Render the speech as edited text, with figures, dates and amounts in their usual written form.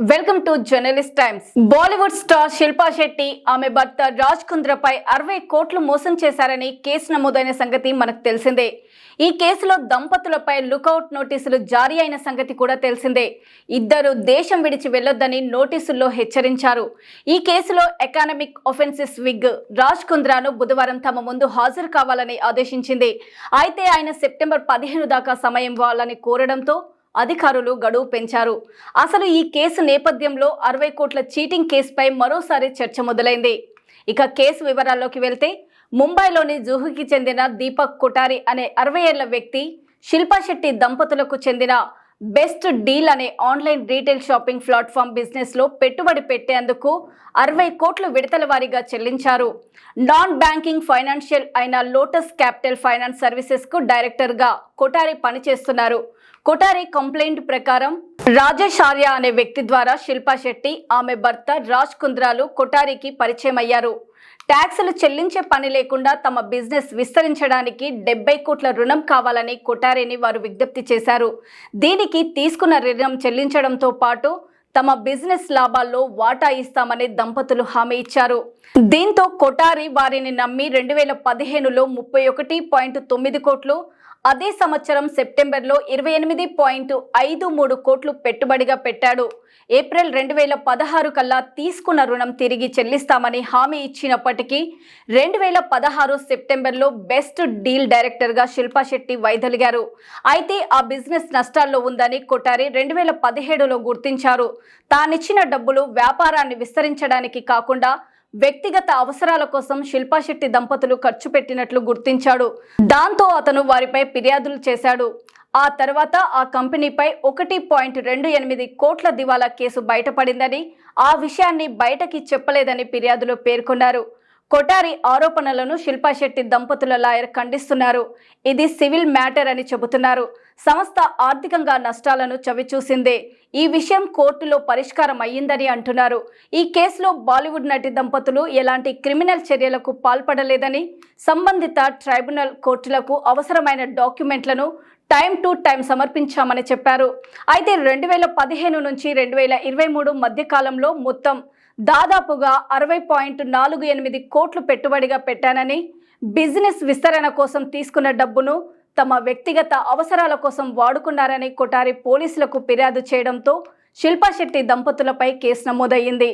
Welcome to journalist times. Bollywood star Shilpa Shetty ఆమె భర్త రాజ్ కుంద్రాపై 60 కోట్లు మోసం చేశారని కేసు నమోదైన సంగతి మనకు తెలిసిందే. ఈ కేసులో దంపతులపై లుకౌట్ నోటీసులు జారీ అయిన సంగతి కూడా తెలిసిందే. ఇద్దరు దేశం విడిచి వెళ్లొద్దని నోటీసుల్లో హెచ్చరించారు. ఈ కేసులో ఎకనామిక్ ఒఫెన్సెస్ విగ్ రాజ్ కుంద్రాను బుధవారం తమ ముందు హాజరు కావాలని ఆదేశించింది. అయితే ఆయన సెప్టెంబర్ 15 దాకా సమయం ఇవ్వాలని కోరడంతో అధికారులు గడువు పెంచారు. అసలు ఈ కేసు నేపథ్యంలో 60 కోట్ల చీటింగ్ కేసుపై మరోసారి చర్చ మొదలైంది. ఇక కేసు వివరాల్లోకి వెళ్తే, ముంబైలోని జూహుకి చెందిన దీపక్ కొఠారి అనే 60 ఏళ్ల వ్యక్తి శిల్పా శెట్టి దంపతులకు చెందిన బెస్ట్ డీల్ అనే online retail shopping platform business లో పెట్టుబడి పెట్టేందుకు 60 కోట్లు విడతల వారీగా చెల్లించారు. నాన్ బ్యాంకింగ్ ఫైనాన్షియల్ అయిన లోటస్ క్యాపిటల్ ఫైనాన్స్ సర్వీసెస్ కు డైరెక్టర్ గా కొఠారి పనిచేస్తున్నారు. కొఠారి కంప్లైంట్ ప్రకారం రాజేష్ ఆర్య అనే వ్యక్తి ద్వారా శిల్పా శెట్టి, ఆమె భర్త రాజ్ కుంద్రాలు కొఠారికి పరిచయం అయ్యారు. ట్యాక్సులు చెల్లించే పని లేకుండా తమ బిజినెస్ విస్తరించడానికి 70 కోట్ల రుణం కావాలని కొఠారిని వారు విజ్ఞప్తి చేశారు. దీనికి తీసుకున్న రుణం చెల్లించడంతో పాటు తమ బిజినెస్ లాభాల్లో వాటా ఇస్తామని దంపతులు హామీ ఇచ్చారు. దీంతో కొఠారి వారిని నమ్మి 2015లో 31.9 కోట్లు, అదే సంవత్సరం సెప్టెంబర్లో 28.53 కోట్లు పెట్టుబడిగా పెట్టాడు. ఏప్రిల్ 2016 కల్లా తీసుకున్న రుణం తిరిగి చెల్లిస్తామని హామీ ఇచ్చినప్పటికీ 2016 సెప్టెంబర్లో బెస్ట్ డీల్ డైరెక్టర్గా శిల్పా శెట్టి వైదొలిగారు. అయితే ఆ బిజినెస్ నష్టాల్లో ఉందని కొఠారి 2017లో గుర్తించారు. తానిచ్చిన డబ్బులు వ్యాపారాన్ని విస్తరించడానికి కాకుండా వ్యక్తిగత అవసరాల కోసం శిల్పా శెట్టి దంపతులు ఖర్చు పెట్టినట్లు గుర్తించాడు. దాంతో అతను వారిపై ఫిర్యాదులు చేశాడు. ఆ తర్వాత ఆ కంపెనీపై 1.28 కోట్ల దివాలా కేసు బయటపడిందని, ఆ విషయాన్ని బయటకి చెప్పలేదని ఫిర్యాదులో పేర్కొన్నారు. కొఠారి ఆరోపణలను శిల్పా శెట్టి దంపతుల లాయర్ ఖండిస్తున్నారు. ఇది సివిల్ మ్యాటర్ అని చెబుతున్నారు. సంస్థ ఆర్థికంగా నష్టాలను చవిచూసిందే. ఈ విషయం కోర్టులో పరిష్కారం అయ్యిందని అంటున్నారు. ఈ కేసులో బాలీవుడ్ నటి దంపతులు ఎలాంటి క్రిమినల్ చర్యలకు పాల్పడలేదని, సంబంధిత ట్రైబ్యునల్ కోర్టులకు అవసరమైన డాక్యుమెంట్లను టైం టు టైం సమర్పించామని చెప్పారు. అయితే 2015 నుంచి 2023 మధ్య కాలంలో మొత్తం దాదాపుగా 60.48 కోట్లు పెట్టుబడిగా పెట్టానని, బిజినెస్ విస్తరణ కోసం తీసుకున్న డబ్బును తమ వ్యక్తిగత అవసరాల కోసం వాడుకున్నారని కొఠారి పోలీసులకు ఫిర్యాదు చేయడంతో శిల్పా శెట్టి దంపతులపై కేసు నమోదయ్యింది.